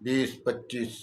20-25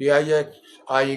PISI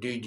DG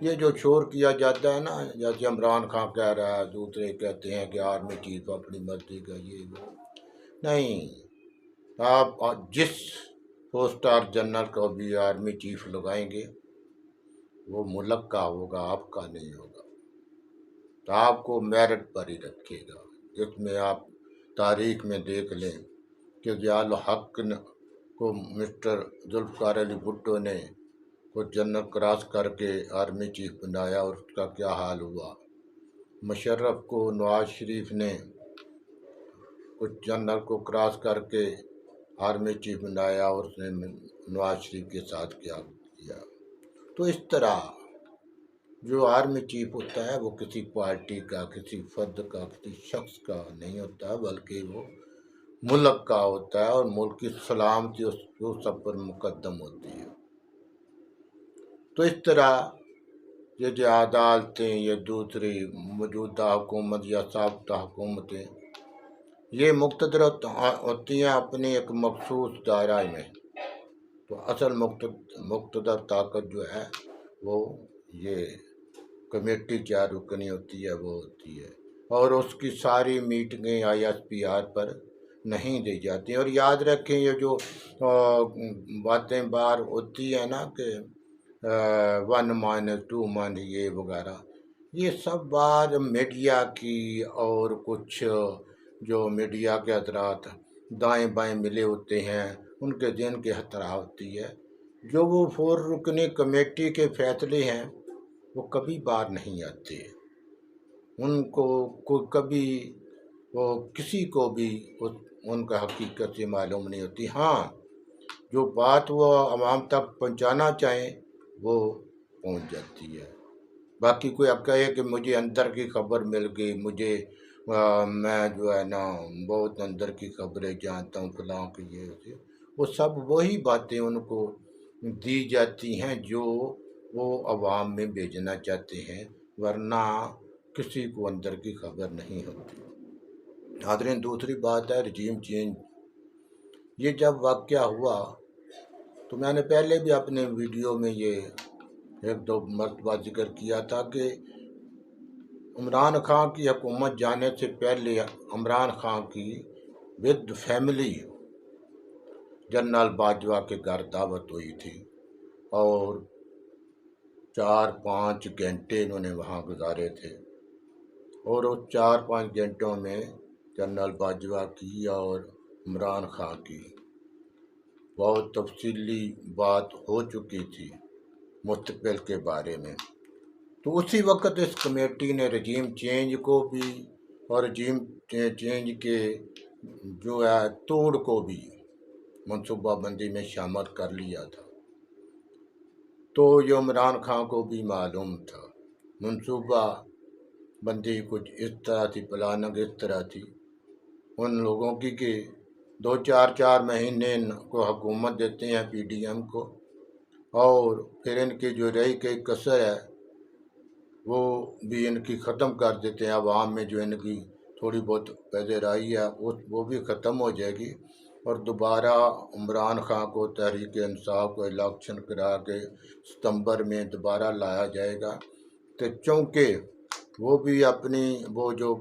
یہ جو شور کیا جاتا ہے نا، جیسے عمران خان کہہ رہا ہے، دوسرے کہتے ہیں کہ آرمی چیف اپنی مرضی کا یہ وہ، نہیں، آپ جس 4 اسٹار جنرل کو بھی آرمی چیف لگائیں گے وہ ملک کا ہوگا، آپ کا نہیں ہوگا، تو آپ کو میرٹ پر ہی رکھے گا، جس میں آپ تاریخ میں دیکھ لیں کہ ضیاء الحق کو مسٹر ذوالفقار علی بھٹو نے کچھ جنرل کراس کر کے آرمی چیف بنایا اور اس کا کیا حال ہوا، مشرف کو نواز شریف نے کچھ جنرل کو کراس کر کے آرمی چیف بنایا اور اس نے نواز شریف کے ساتھ کیا کیا۔ تو اس طرح جو آرمی چیف ہوتا ہے وہ کسی پارٹی کا، کسی فرد کا، کسی شخص کا نہیں ہوتا، بلکہ وہ ملک کا ہوتا ہے، اور ملک کی سلامتی اس سب پر مقدم ہوتی ہے۔ تو اس طرح یہ جو عدالتیں، یہ دوسری موجودہ حکومت یا سابقہ حکومتیں، یہ مقتدر ہوتی ہیں اپنی ایک مخصوص دائرہ میں، تو اصل مقتدر طاقت جو ہے وہ یہ کمیٹی 4 رکنی ہوتی ہے، وہ ہوتی ہے، اور اس کی ساری میٹنگیں ISPR پر نہیں دی جاتی ہیں۔ اور یاد رکھیں یہ جو باتیں بار ہوتی ہیں نا کہ 1-2 یہ وغیرہ، یہ سب بات میڈیا کی، اور کچھ جو میڈیا کے حضرات دائیں بائیں ملے ہوتے ہیں ان کے ذہن کی اختراع ہوتی ہے۔ جو وہ 4 رکنی کمیٹی کے فیصلے ہیں وہ کبھی بار نہیں آتے، ان کو کبھی وہ کسی کو بھی ان کا حقیقت سے معلوم نہیں ہوتی۔ ہاں، جو بات وہ عوام تک پہنچانا چاہیں وہ پہنچ جاتی ہے۔ باقی کوئی اب کہے کہ مجھے اندر کی خبر مل گئی، مجھے میں جو ہے نا بہت اندر کی خبریں جانتا ہوں فلاں کی، یہ وہ سب وہی باتیں ان کو دی جاتی ہیں جو وہ عوام میں بھیجنا چاہتے ہیں، ورنہ کسی کو اندر کی خبر نہیں ہوتی۔ حاضرین، دوسری بات ہے رجیم چینج۔ یہ جب واقعہ ہوا تو میں نے پہلے بھی اپنے ویڈیو میں یہ 1-2 مرتبہ ذکر کیا تھا کہ عمران خان کی حکومت جانے سے پہلے عمران خان کی ود فیملی جنرل باجوہ کے گھر دعوت ہوئی تھی، اور 4-5 گھنٹے انہوں نے وہاں گزارے تھے، اور اس 4-5 گھنٹوں میں جنرل باجوہ کی اور عمران خان کی بہت تفصیلی بات ہو چکی تھی مستقبل کے بارے میں۔ تو اسی وقت اس کمیٹی نے رجیم چینج کو بھی اور رجیم چینج کے جو ہے توڑ کو بھی منصوبہ بندی میں شامل کر لیا تھا۔ تو یہ عمران خان کو بھی معلوم تھا، منصوبہ بندی کچھ اس طرح تھی، پلاننگ اس طرح تھی ان لوگوں کی کہ 2-4 مہینے کو حکومت دیتے ہیں PDM کو، اور پھر ان کی جو رہی گئی کسر ہے وہ بھی ان کی ختم کر دیتے ہیں، عوام میں جو ان کی تھوڑی بہت پذیرائی ہے وہ بھی ختم ہو جائے گی، اور دوبارہ عمران خان کو تحریک انصاف کو الیکشن کرا کے ستمبر میں دوبارہ لایا جائے گا۔ تو چونکہ وہ بھی اپنی وہ جو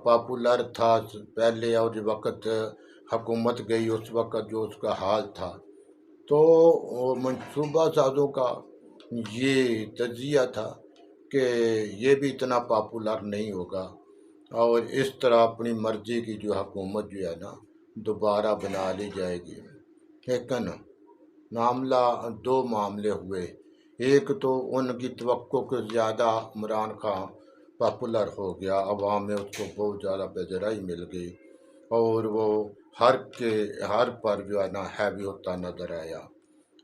پاپولر تھا پہلے، اور جو وقت حکومت گئی اس وقت جو اس کا حال تھا، تو منصوبہ سازوں کا یہ تجزیہ تھا کہ یہ بھی اتنا پاپولر نہیں ہوگا، اور اس طرح اپنی مرضی کی جو حکومت جو ہے نا دوبارہ بنا لی جائے گی۔ لیکن معاملہ 2 معاملے ہوئے، ایک تو ان کی توقع کے زیادہ عمران خان پاپولر ہو گیا، عوام میں اس کو بہت زیادہ پذیرائی مل گئی، اور وہ ہر پر جو ہے نا ہیوی ہوتا نظر آیا۔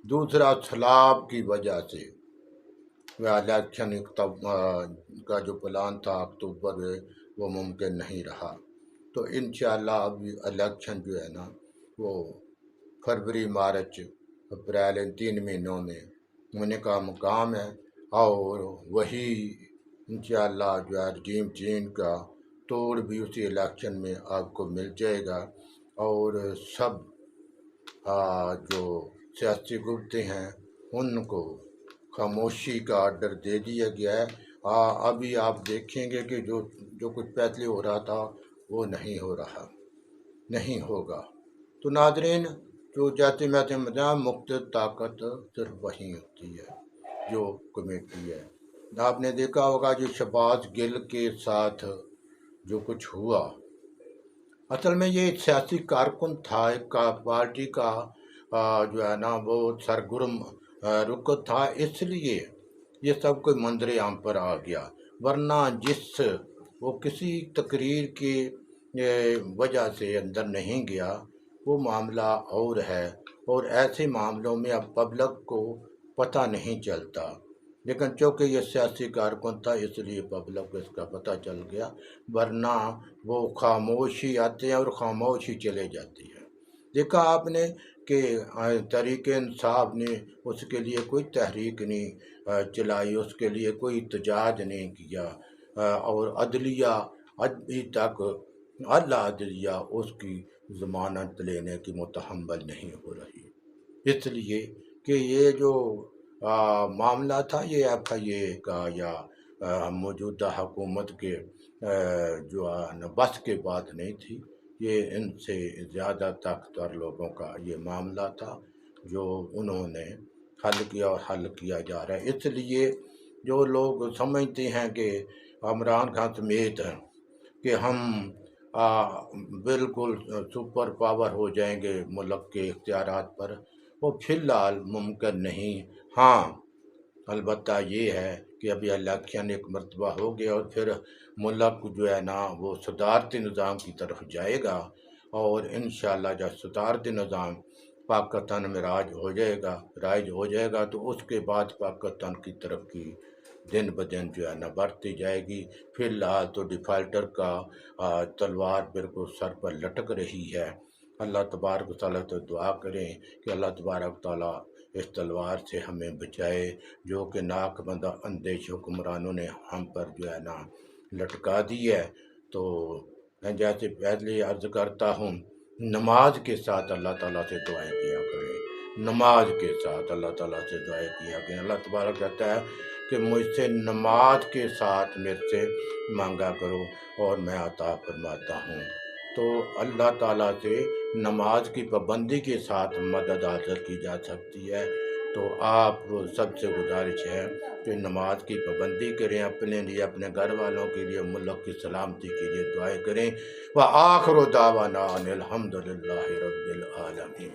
دوسرا، سیلاب کی وجہ سے الیکشن کا جو پلان تھا اکتوبر میں وہ ممکن نہیں رہا، تو انشاءاللہ اب الیکشن جو ہے نا وہ فروری، مارچ، اپریل، ان 3 مہینوں میں ہونے کا مقام ہے، اور وہی انشاءاللہ جو ہے رجیم چینج کا توڑ بھی اسی الیکشن میں آپ کو مل جائے گا، اور سب جو سیاسی قوتیں ہیں ان کو خاموشی کا آرڈر دے دیا گیا ہے۔ ابھی آپ دیکھیں گے کہ جو کچھ پہلے ہو رہا تھا وہ نہیں ہو رہا، نہیں ہوگا۔ تو ناظرین، جو جاتے میں مقتدر طاقت صرف وہی ہوتی ہے جو کمیٹی ہے۔ آپ نے دیکھا ہوگا جو شہباز گل کے ساتھ جو کچھ ہوا، اصل میں یہ سیاسی کارکن تھا، ایک پارٹی کا جو ہے نا وہ سرگرم رکن تھا، اس لیے یہ سب کوئی منظر عام پر آ گیا، ورنہ وہ کسی تقریر کی وجہ سے اندر نہیں گیا، وہ معاملہ اور ہے۔ اور ایسے معاملوں میں اب پبلک کو پتہ نہیں چلتا، لیکن چونکہ یہ سیاسی کارکن تھا اس لیے پبلک کو اس کا پتہ چل گیا، ورنہ وہ خاموشی آتے ہیں اور خاموشی چلے جاتی ہے۔ دیکھا آپ نے کہ تحریک انصاف نے اس کے لیے کوئی تحریک نہیں چلائی، اس کے لیے کوئی احتجاج نہیں کیا، اور عدلیہ ابھی تک اعلیٰ عدلیہ اس کی ضمانت لینے کی متحمل نہیں ہو رہی، اس لیے کہ یہ جو معاملہ تھا یہ FIA کا یا موجودہ حکومت کے جو بس کے بات نہیں تھی، یہ ان سے زیادہ طاقتور لوگوں کا یہ معاملہ تھا جو انہوں نے حل کیا اور حل کیا جا رہا ہے۔ اس لیے جو لوگ سمجھتے ہیں کہ عمران خان سمیت کہ ہم بالکل سپر پاور ہو جائیں گے ملک کے اختیارات پر، وہ فی الحال ممکن نہیں۔ ہاں البتہ یہ ہے کہ ابھی الیکشن ایک مرتبہ ہو گیا اور پھر ملک جو ہے نا وہ صدارتی نظام کی طرف جائے گا، اور انشاءاللہ جب صدارتی نظام پاکستان میں رائج ہو جائے گا تو اس کے بعد پاکستان کی ترقی دن بدن جو ہے نا بڑھتی جائے گی۔ فی الحال تو ڈیفالٹر کا تلوار بالکل سر پر لٹک رہی ہے۔ اللہ تبارک و تعالیٰ تو دعا کریں کہ اللہ تبارک و تعالیٰ اس تلوار سے ہمیں بچائے جو کہ ناک بندہ اندیش حکمرانوں نے ہم پر جو ہے نا لٹکا دی ہے۔ تو میں جیسے پہلے عرض کرتا ہوں، نماز کے ساتھ اللہ تعالیٰ سے دعائیں کیا کریں، نماز کے ساتھ اللہ تعالیٰ سے دعائیں کیا کریں۔ اللہ تبارک کہتا ہے کہ مجھ سے نماز کے ساتھ میرے سے مانگا کرو اور میں عطا فرماتا ہوں۔ تو اللہ تعالیٰ سے نماز کی پابندی کے ساتھ مدد حاصل کی جا سکتی ہے۔ تو آپ سب سے گزارش ہے کہ نماز کی پابندی کریں، اپنے لیے، اپنے گھر والوں کے لیے، ملک کی سلامتی کے لیے دعائیں کریں۔ وآخر دعوانا ان الحمد للہ رب العالمین۔